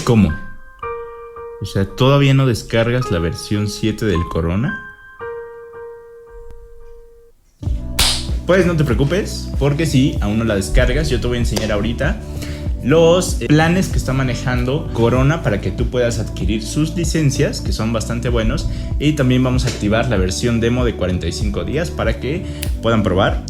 ¿Cómo? O sea, ¿todavía no descargas la versión 7 del Corona? Pues no te preocupes, porque si aún no la descargas, yo te voy a enseñar ahorita los planes que está manejando Corona para que tú puedas adquirir sus licencias, que son bastante buenos, y también vamos a activar la versión demo de 45 días para que puedan probar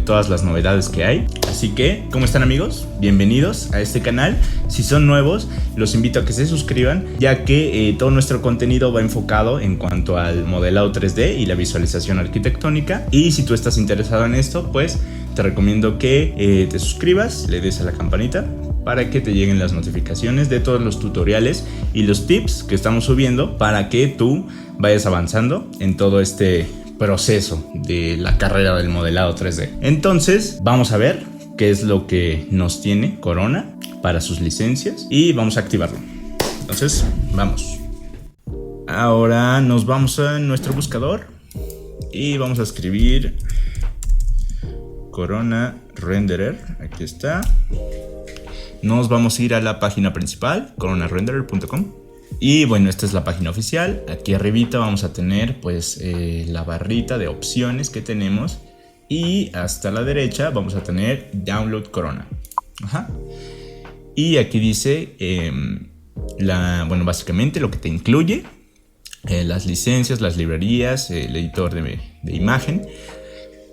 todas las novedades que hay. Así que, ¿cómo están, amigos? Bienvenidos a este canal. Si son nuevos, los invito a que se suscriban, ya que todo nuestro contenido va enfocado en cuanto al modelado 3D y la visualización arquitectónica. Y si tú estás interesado en esto, pues te recomiendo que te suscribas, le des a la campanita para que te lleguen las notificaciones de todos los tutoriales y los tips que estamos subiendo para que tú vayas avanzando en todo este proceso de la carrera del modelado 3D. Entonces, vamos a ver qué es lo que nos tiene Corona para sus licencias y vamos a activarlo. Entonces, vamos. Ahora nos vamos a nuestro buscador y vamos a escribir Corona Renderer. Aquí está. Nos vamos a ir a la página principal, coronarenderer.com. Y bueno, esta es la página oficial. Aquí arribita vamos a tener pues la barrita de opciones que tenemos. Y hasta la derecha vamos a tener Download Corona. Ajá. Y aquí dice, bueno, básicamente lo que te incluye. Las licencias, las librerías, el editor de imagen.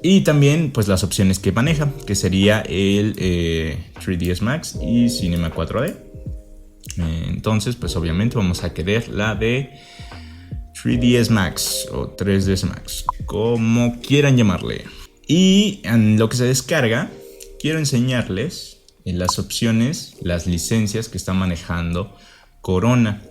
Y también pues las opciones que maneja, que sería el 3ds Max y Cinema 4D. Entonces pues obviamente vamos a querer la de 3ds Max o 3ds Max, como quieran llamarle. Y en lo que se descarga, quiero enseñarles las opciones, las licencias que está manejando Corona.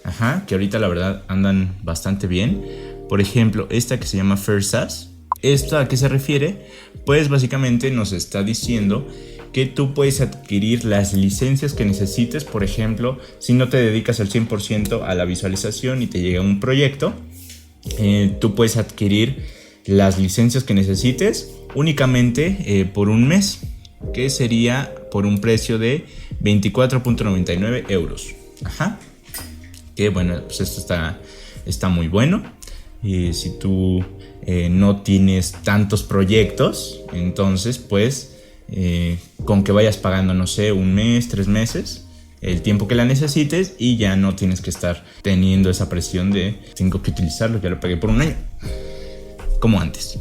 Ajá, que ahorita la verdad andan bastante bien. Por ejemplo, esta que se llama FairSAS. ¿Esto a qué se refiere? Pues básicamente nos está diciendo que tú puedes adquirir las licencias que necesites. Por ejemplo, si no te dedicas al 100% a la visualización y te llega un proyecto, tú puedes adquirir las licencias que necesites únicamente por un mes, que sería por un precio de 24.99 euros. Ajá. Que bueno, pues esto está muy bueno. Si tú no tienes tantos proyectos, entonces pues con que vayas pagando, no sé, un mes, 3 meses, el tiempo que la necesites, y ya no tienes que estar teniendo esa presión de tengo que utilizarlo, ya lo pagué por un año, como antes.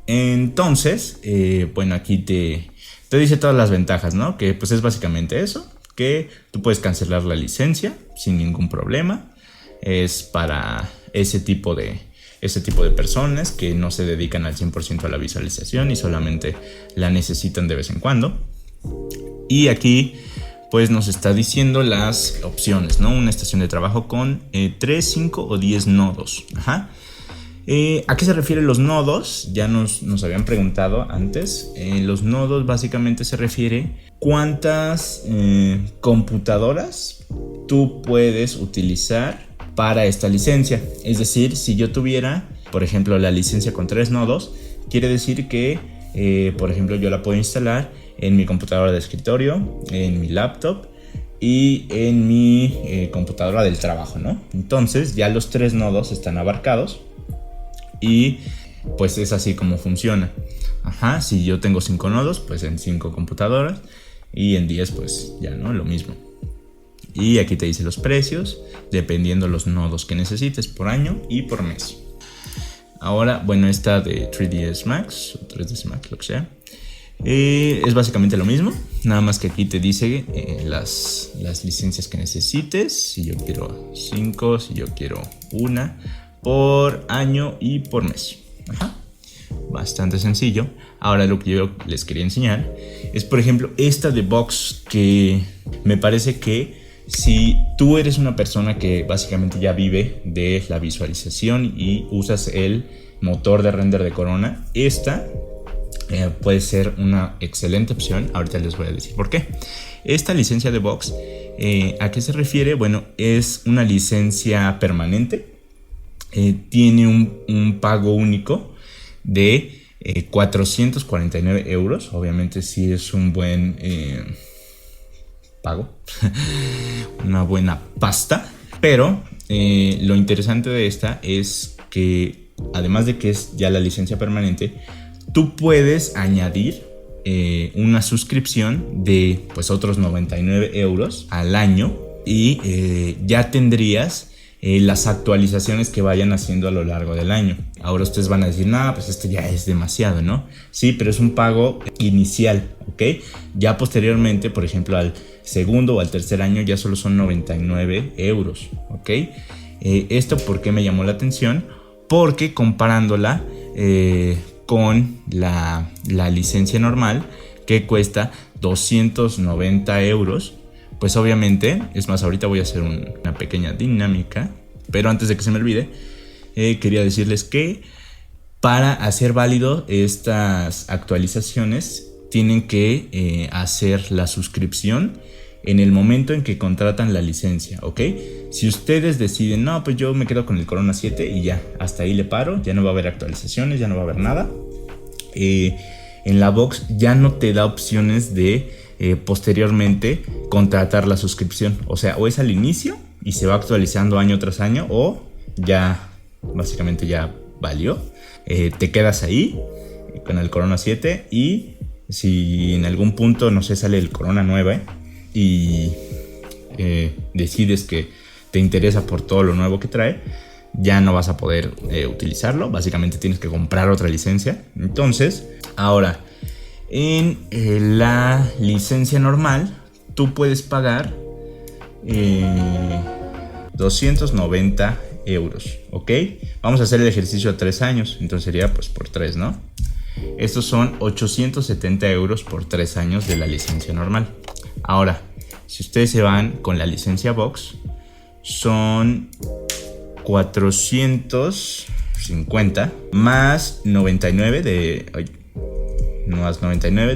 Entonces, bueno, aquí te dice todas las ventajas, ¿no? Que pues es básicamente eso, que tú puedes cancelar la licencia sin ningún problema. Es para ese tipo de personas que no se dedican al 100% a la visualización y solamente la necesitan de vez en cuando. Y aquí pues nos está diciendo las opciones, ¿no? Una estación de trabajo con 3, 5 o 10 nodos. Ajá. ¿A qué se refieren los nodos? Ya nos habían preguntado antes. Los nodos básicamente se refiere cuántas computadoras tú puedes utilizar para esta licencia. Es decir, si yo tuviera, por ejemplo, la licencia con 3 nodos, quiere decir que, por ejemplo, yo la puedo instalar en mi computadora de escritorio, en mi laptop y en mi computadora del trabajo, ¿no? Entonces ya los 3 nodos están abarcados y pues es así como funciona. Ajá, si yo tengo 5 nodos, pues en 5 computadoras, y en 10 pues ya, ¿no? Lo mismo. Y aquí te dice los precios, dependiendo los nodos que necesites por año y por mes. Ahora, bueno, esta de 3ds Max o 3ds Max, lo que sea, es básicamente lo mismo, nada más que aquí te dice las licencias que necesites. Si yo quiero 5, si yo quiero 1 por año y por mes. Ajá. Bastante sencillo. Ahora lo que yo les quería enseñar es, por ejemplo, esta de Box, que me parece que si tú eres una persona que básicamente ya vive de la visualización y usas el motor de render de Corona, esta puede ser una excelente opción. Ahorita les voy a decir por qué. Esta licencia de Box, ¿a qué se refiere? Bueno, es una licencia permanente. Tiene un pago único de 449 euros. Obviamente sí es un buen pago, una buena pasta. Pero lo interesante de esta es que además de que es ya la licencia permanente, tú puedes añadir una suscripción de pues otros 99 euros al año y ya tendrías las actualizaciones que vayan haciendo a lo largo del año. Ahora ustedes van a decir, no, pues esto ya es demasiado, ¿no? Sí, pero es un pago inicial, ¿ok? Ya posteriormente, por ejemplo, al segundo o al tercer año ya solo son 99 euros, ¿ok? Esto, ¿por qué me llamó la atención? Porque comparándola con la licencia normal, que cuesta 290 euros, pues obviamente, es más, ahorita voy a hacer una pequeña dinámica, pero antes de que se me olvide, quería decirles que para hacer válido estas actualizaciones tienen que hacer la suscripción en el momento en que contratan la licencia, ¿ok? Si ustedes deciden, no, pues yo me quedo con el Corona 7 y ya, hasta ahí le paro, ya no va a haber actualizaciones, ya no va a haber nada. En la box ya no te da opciones de posteriormente contratar la suscripción. O sea, o es al inicio y se va actualizando año tras año, o ya básicamente ya valió. Te quedas ahí con el Corona 7 y si en algún punto, no sé, sale el Corona 9 y decides que te interesa por todo lo nuevo que trae, ya no vas a poder utilizarlo. Básicamente tienes que comprar otra licencia. Entonces, ahora, en la licencia normal, tú puedes pagar 290 euros, ¿ok? Vamos a hacer el ejercicio a 3 años, entonces sería pues por 3, ¿no? Estos son 870 euros por 3 años de la licencia normal. Ahora, si ustedes se van con la licencia box, son 450 más 99 de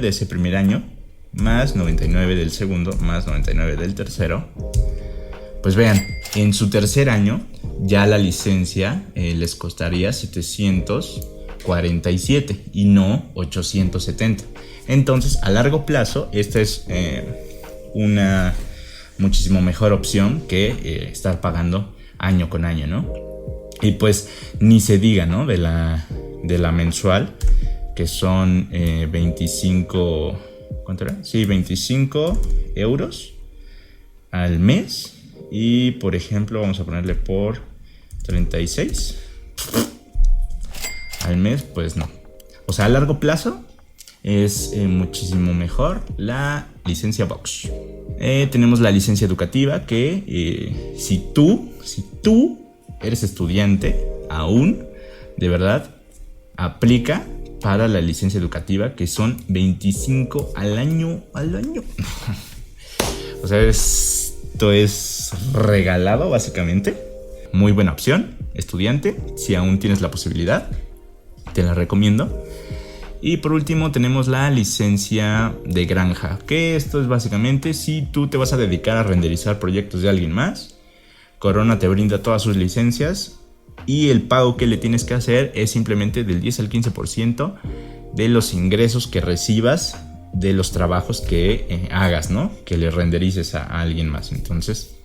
ese primer año, más 99 del segundo, más 99 del tercero. Pues vean, en su tercer año ya la licencia les costaría 747 y no 870. Entonces, a largo plazo, esta es una muchísimo mejor opción que estar pagando año con año, ¿no? Y pues ni se diga, ¿no? De la mensual, que son 25, ¿cuánto era? Sí, 25 euros al mes. Y por ejemplo, vamos a ponerle por 36 al mes, pues no. O sea, a largo plazo es muchísimo mejor la licencia box. Tenemos la licencia educativa, que si tú eres estudiante aún, de verdad, aplica para la licencia educativa, que son 25 al año. O sea, esto es regalado básicamente. Muy buena opción, estudiante, si aún tienes la posibilidad, te la recomiendo. Y por último tenemos la licencia de granja, que esto es básicamente si tú te vas a dedicar a renderizar proyectos de alguien más, Corona te brinda todas sus licencias y el pago que le tienes que hacer es simplemente del 10 al 15% de los ingresos que recibas de los trabajos que hagas, ¿no? Que le renderices a alguien más. Entonces,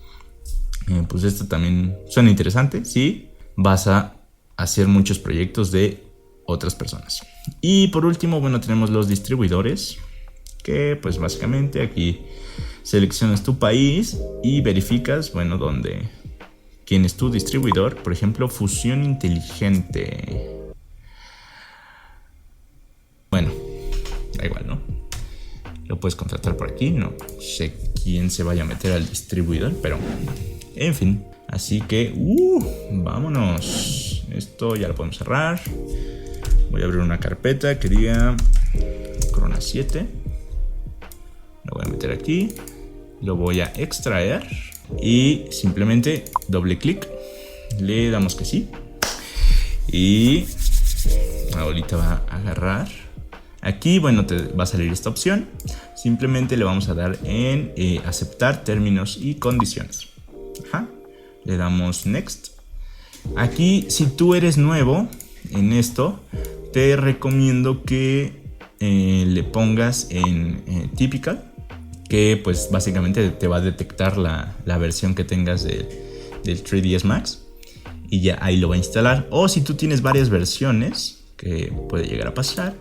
pues esto también suena interesante, ¿sí? Vas a hacer muchos proyectos de otras personas. Y por último, bueno, tenemos los distribuidores, que pues básicamente aquí seleccionas tu país y verificas, bueno, quién es tu distribuidor. Por ejemplo, Fusión Inteligente. Bueno, da igual, ¿no? Lo puedes contratar por aquí. No sé quién se vaya a meter al distribuidor, pero en fin. Así que, vámonos. Esto ya lo podemos cerrar. Voy a abrir una carpeta que diga Corona 7. Lo voy a meter aquí. Lo voy a extraer. Y simplemente doble clic. Le damos que sí. Y ahorita va a agarrar. Aquí, bueno, te va a salir esta opción. Simplemente le vamos a dar en aceptar términos y condiciones. Ajá. Le damos next. Aquí, si tú eres nuevo en esto, te recomiendo que le pongas en typical, que pues básicamente te va a detectar la versión que tengas del 3ds Max y ya ahí lo va a instalar. O si tú tienes varias versiones, que puede llegar a pasar,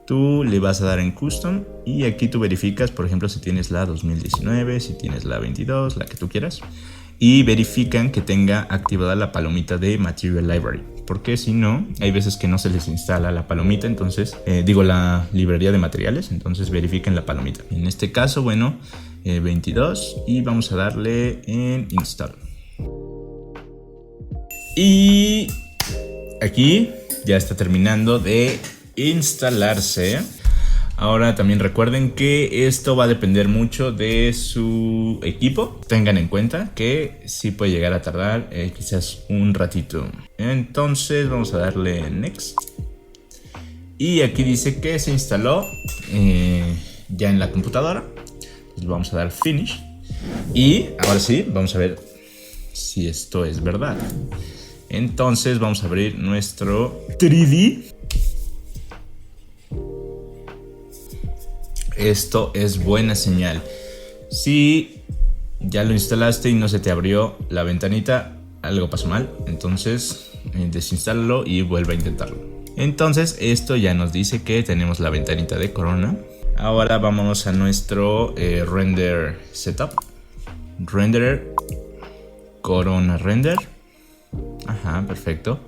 tú le vas a dar en Custom y aquí tú verificas, por ejemplo, si tienes la 2019, si tienes la 22, la que tú quieras, y verifican que tenga activada la palomita de Material Library, porque si no, hay veces que no se les instala la palomita, entonces, la librería de materiales, entonces verifiquen la palomita. En este caso, bueno, 22 y vamos a darle en Install. Y aquí ya está terminando de instalarse. Ahora también recuerden que esto va a depender mucho de su equipo. Tengan en cuenta que sí puede llegar a tardar quizás un ratito. Entonces vamos a darle Next. Y aquí dice que se instaló ya en la computadora. Entonces vamos a dar Finish. Y ahora sí, vamos a ver si esto es verdad. Entonces vamos a abrir nuestro 3D. Esto es buena señal. Si ya lo instalaste y no se te abrió la ventanita, algo pasó mal. Entonces desinstálalo y vuelve a intentarlo. Entonces esto ya nos dice que tenemos la ventanita de Corona. Ahora vámonos a nuestro render setup. Renderer, Corona render. Ajá, perfecto.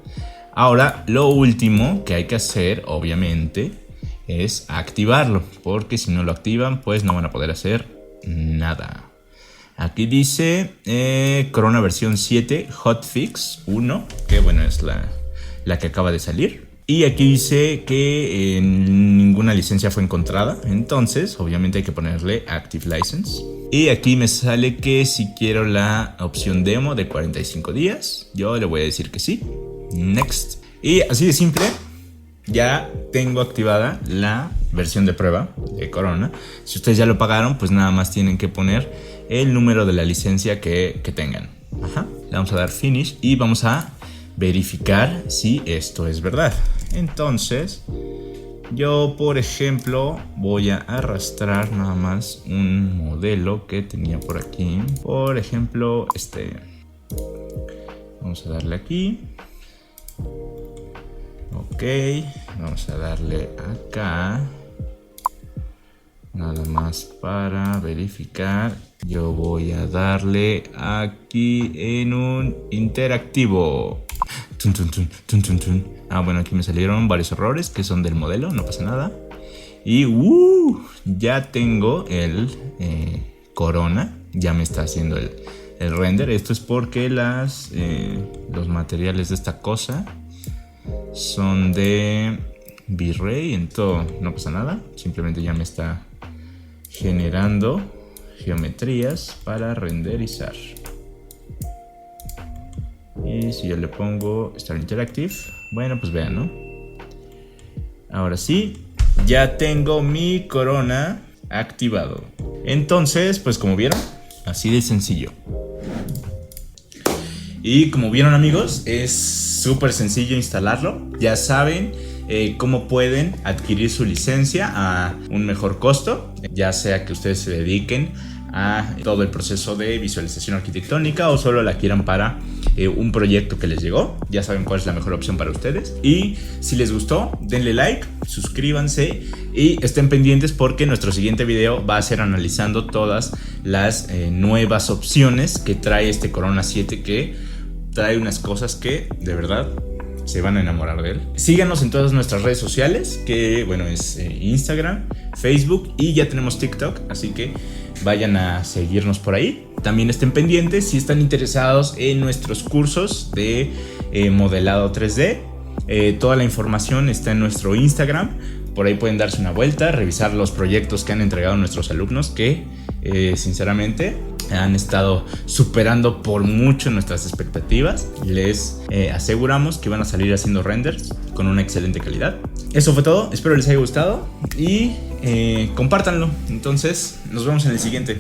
Ahora lo último que hay que hacer, obviamente, es activarlo, porque si no lo activan pues no van a poder hacer nada. Aquí dice Corona versión 7 Hotfix 1, que bueno, es la que acaba de salir. Y aquí dice que ninguna licencia fue encontrada, entonces obviamente hay que ponerle Active License. Y aquí me sale que si quiero la opción demo de 45 días, yo le voy a decir que sí. Next. Y así de simple, ya tengo activada la versión de prueba de Corona. Si ustedes ya lo pagaron, pues nada más tienen que poner el número de la licencia que tengan. Ajá. Le vamos a dar Finish y vamos a verificar si esto es verdad. Entonces, yo por ejemplo voy a arrastrar nada más un modelo que tenía por aquí. Por ejemplo, vamos a darle aquí. Ok, vamos a darle acá. Nada más para verificar. Yo voy a darle aquí en un interactivo. Tun, tun, tun, tun, tun, tun. Bueno, aquí me salieron varios errores que son del modelo, no pasa nada. Y ya tengo el Corona. Ya me está haciendo el render. Esto es porque los materiales de esta cosa son de V-Ray, entonces no pasa nada, simplemente ya me está generando geometrías para renderizar. Y si yo le pongo Start Interactive, bueno, pues vean, ¿no? Ahora sí, ya tengo mi Corona activado. Entonces, pues como vieron, así de sencillo. Y como vieron, amigos, es súper sencillo instalarlo. Ya saben cómo pueden adquirir su licencia a un mejor costo, ya sea que ustedes se dediquen a todo el proceso de visualización arquitectónica o solo la quieran para un proyecto que les llegó. Ya saben cuál es la mejor opción para ustedes. Y si les gustó, denle like, suscríbanse y estén pendientes porque nuestro siguiente video va a ser analizando todas las nuevas opciones que trae este Corona 7, que trae unas cosas que de verdad se van a enamorar de él. Síganos en todas nuestras redes sociales, que bueno, es Instagram, Facebook y ya tenemos TikTok, así que vayan a seguirnos por ahí. También estén pendientes si están interesados en nuestros cursos de modelado 3D. Toda la información está en nuestro Instagram. Por ahí pueden darse una vuelta, revisar los proyectos que han entregado nuestros alumnos, que sinceramente han estado superando por mucho nuestras expectativas. Les aseguramos que van a salir haciendo renders con una excelente calidad. Eso fue todo, espero les haya gustado y compártanlo. Entonces nos vemos en el siguiente.